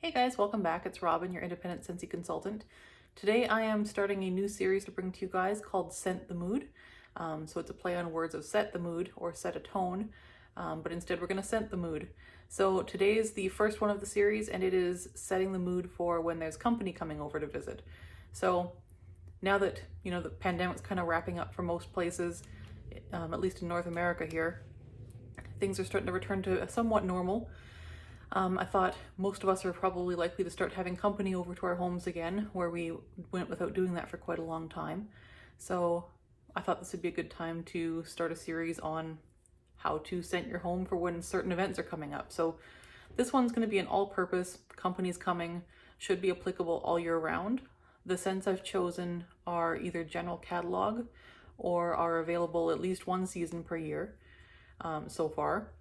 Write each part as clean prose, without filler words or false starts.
Hey guys, welcome back. It's Robyn, your independent Scentsy consultant. Today I am starting a new series to bring to you guys called Scent the Mood. So it's a play on words of set the mood or set a tone, but instead we're going to scent the mood. So today is the first one of the series and it is setting the mood for when there's company coming over to visit. So now that, the pandemic's kind of wrapping up for most places, at least in North America here, things are starting to return to somewhat normal. I thought most of us are probably likely to start having company over to our homes again, where we went without doing that for quite a long time. So I thought this would be a good time to start a series on how to scent your home for when certain events are coming up. So this one's going to be an all-purpose, company's coming, should be applicable all year round. The scents I've chosen are either general catalog or are available at least one season per year so far.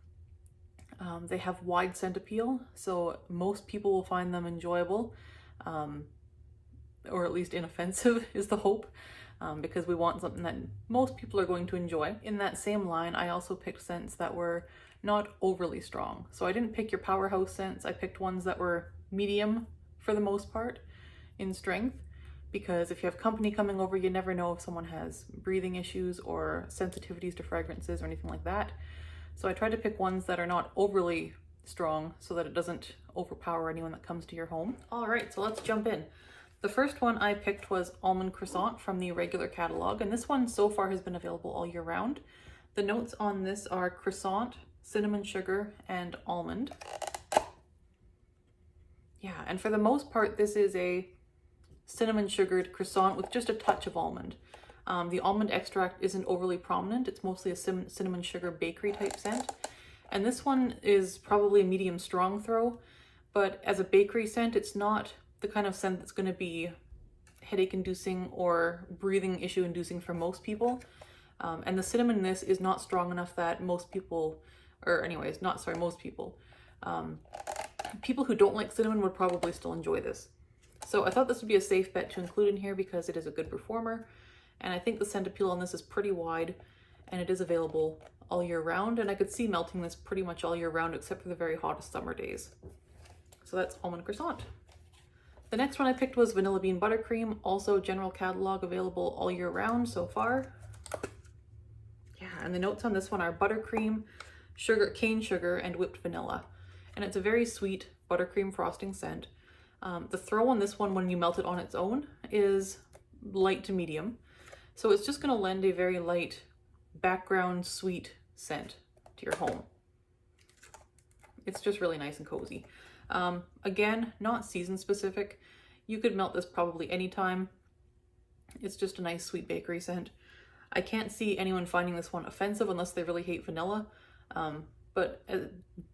They have wide scent appeal, so most people will find them enjoyable, or at least inoffensive is the hope, because we want something that most people are going to enjoy. In that same line, I also picked scents that were not overly strong. So I didn't pick your powerhouse scents, I picked ones that were medium for the most part in strength, because if you have company coming over, you never know if someone has breathing issues or sensitivities to fragrances or anything like that. So I tried to pick ones that are not overly strong so that it doesn't overpower anyone that comes to your home. All right, so let's jump in. The first one I picked was Almond Croissant from the regular catalog, and this one so far has been available all year round. The notes on this are croissant, cinnamon sugar, and almond. Yeah, and for the most part, this is a cinnamon sugared croissant with just a touch of almond. The almond extract isn't overly prominent. It's mostly a cinnamon sugar bakery type scent. And this one is probably a medium strong throw, but as a bakery scent, it's not the kind of scent that's going to be headache inducing or breathing issue inducing for most people. And the cinnamon in this is not strong enough that most people, people who don't like cinnamon would probably still enjoy this. So I thought this would be a safe bet to include in here because it is a good performer. And I think the scent appeal on this is pretty wide and it is available all year round. And I could see melting this pretty much all year round except for the very hottest summer days. So that's Almond Croissant. The next one I picked was Vanilla Bean Buttercream, also general catalog, available all year round so far. Yeah, and the notes on this one are buttercream, cane sugar, and whipped vanilla. And it's a very sweet buttercream frosting scent. The throw on this one when you melt it on its own is light to medium. So it's just going to lend a very light background sweet scent to your home. It's just really nice and cozy. Again, not season specific. You could melt this probably anytime. It's just a nice sweet bakery scent. I can't see anyone finding this one offensive unless they really hate vanilla. But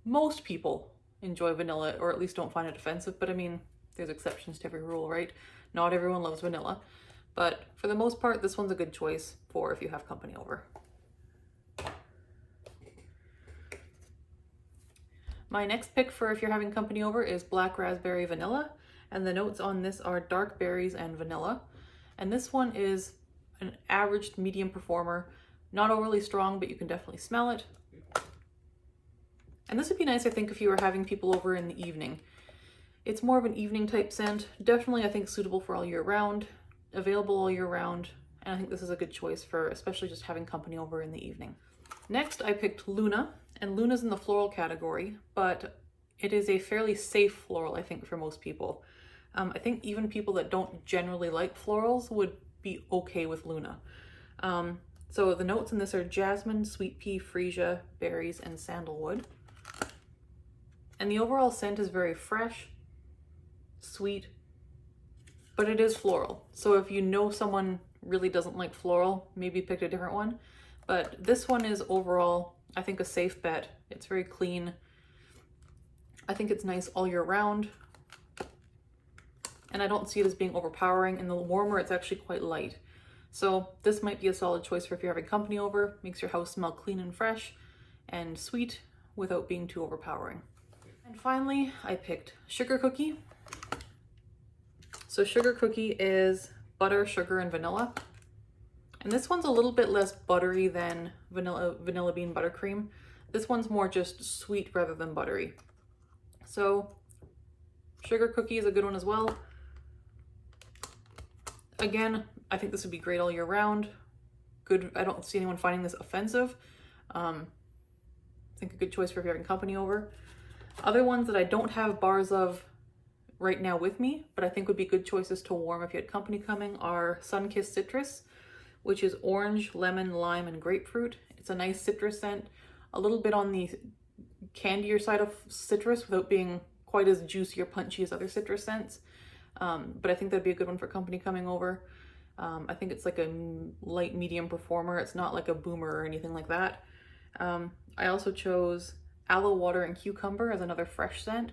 most people enjoy vanilla, or at least don't find it offensive. But I mean, there's exceptions to every rule, right? Not everyone loves vanilla. But for the most part, this one's a good choice for if you have company over. My next pick for if you're having company over is Black Raspberry Vanilla, and the notes on this are dark berries and vanilla. And this one is an average medium performer, not overly strong, but you can definitely smell it. And this would be nice, I think, if you were having people over in the evening. It's more of an evening type scent, definitely I think suitable for all year round, available all year round, and I think this is a good choice for especially just having company over in the evening. Next, I picked Luna, and Luna's in the floral category, but it is a fairly safe floral, I think, for most people. I think even people that don't generally like florals would be okay with Luna. So the notes in this are jasmine, sweet pea, freesia, berries, and sandalwood. And the overall scent is very fresh, sweet, but it is floral. So if you know someone really doesn't like floral, maybe pick a different one. But this one is overall, I think, a safe bet. It's very clean. I think it's nice all year round. And I don't see it as being overpowering. In the warmer, it's actually quite light. So this might be a solid choice for if you're having company over. Makes your house smell clean and fresh and sweet without being too overpowering. And finally, I picked Sugar Cookie. So Sugar Cookie is butter, sugar, and vanilla. And this one's a little bit less buttery than Vanilla Bean Buttercream. This one's more just sweet rather than buttery. So Sugar cookie is a good one as well. Again, I think this would be great all year round. Good, I don't see anyone finding this offensive. I think a good choice for if you're having company over. Other ones that I don't have bars of right now with me, but I think would be good choices to warm if you had company coming, are Sun-Kissed Citrus, which is orange, lemon, lime, and grapefruit. It's a nice citrus scent, a little bit on the candier side of citrus without being quite as juicy or punchy as other citrus scents. But I think that'd be a good one for company coming over. I think it's like a light medium performer. It's not like a boomer or anything like that. I also chose Aloe Water and Cucumber as another fresh scent.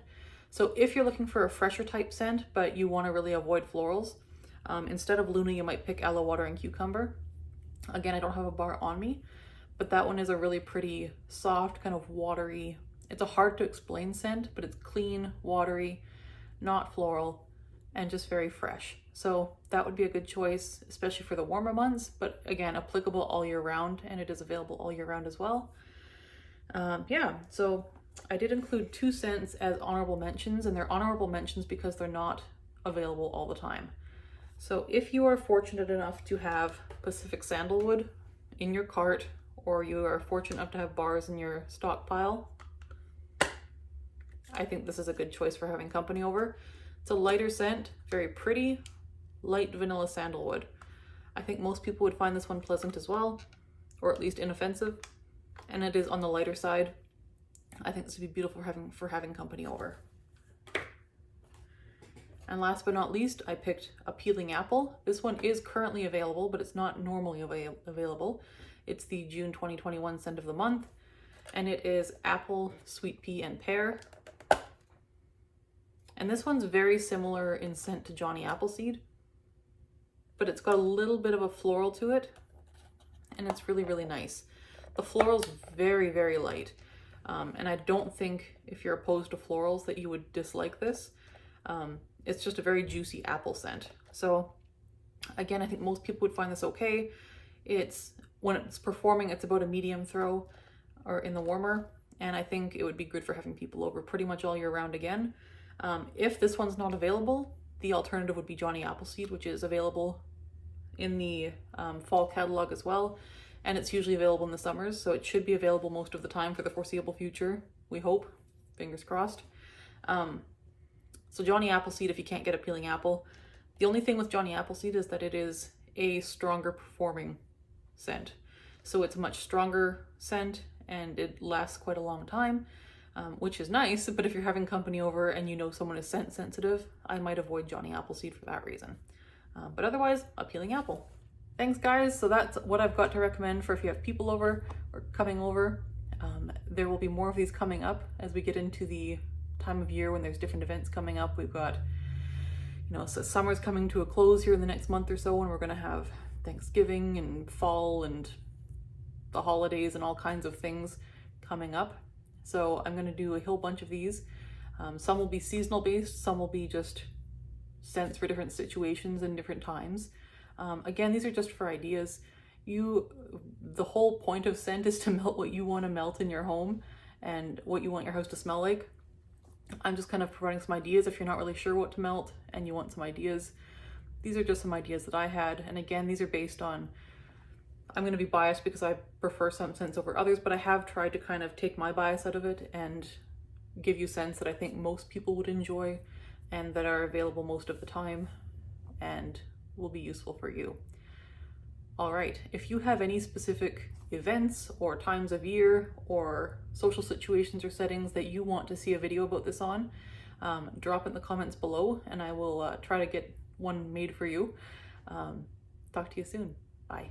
So if you're looking for a fresher type scent, but you want to really avoid florals, instead of Luna, you might pick Aloe Water and Cucumber. Again, I don't have a bar on me, but that one is a really pretty soft, kind of watery, it's a hard to explain scent, but it's clean, watery, not floral, and just very fresh. So that would be a good choice, especially for the warmer months, but again, applicable all year round, and it is available all year round as well. Yeah, so I did include 2 scents as honorable mentions, and they're honorable mentions because they're not available all the time. So if you are fortunate enough to have Pacific Sandalwood in your cart, or you are fortunate enough to have bars in your stockpile, I think this is a good choice for having company over. It's a lighter scent, very pretty, light vanilla sandalwood. I think most people would find this one pleasant as well, or at least inoffensive, and it is on the lighter side. I think this would be beautiful for having company over. And last but not least, I picked a peeling apple. This one is currently available, but it's not normally available. It's the June 2021 scent of the month, and it is apple, sweet pea, and pear. And this one's very similar in scent to Johnny Appleseed, but it's got a little bit of a floral to it, and it's really, really nice. The floral's very, very light, and I don't think if you're opposed to florals that you would dislike this. It's just a very juicy apple scent. So again, I think most people would find this okay. When it's performing, it's about a medium throw or in the warmer, and I think it would be good for having people over pretty much all year round again. If this one's not available, the alternative would be Johnny Appleseed, which is available in the fall catalog as well, and it's usually available in the summers, so it should be available most of the time for the foreseeable future, we hope, fingers crossed. So Johnny Appleseed, if you can't get a peeling apple, the only thing with Johnny Appleseed is that it is a stronger performing scent. So it's a much stronger scent and it lasts quite a long time, which is nice, but if you're having company over and you know someone is scent sensitive, I might avoid Johnny Appleseed for that reason. But otherwise, a peeling apple. Thanks guys, so that's what I've got to recommend for if you have people over or coming over. There will be more of these coming up as we get into the time of year when there's different events coming up. We've got, so summer's coming to a close here in the next month or so, and we're gonna have Thanksgiving and fall and the holidays and all kinds of things coming up. So I'm gonna do a whole bunch of these. Some will be seasonal based, some will be just scents for different situations and different times. Again, these are just for ideas. The whole point of scent is to melt what you want to melt in your home and what you want your house to smell like. I'm just kind of providing some ideas if you're not really sure what to melt and you want some ideas. These are just some ideas that I had, and again, these are based on, I'm going to be biased because I prefer some scents over others, but I have tried to kind of take my bias out of it and give you scents that I think most people would enjoy and that are available most of the time and will be useful for you. All right, if you have any specific events or times of year or social situations or settings that you want to see a video about this on, drop it in the comments below and I will try to get one made for you. Talk to you soon. Bye.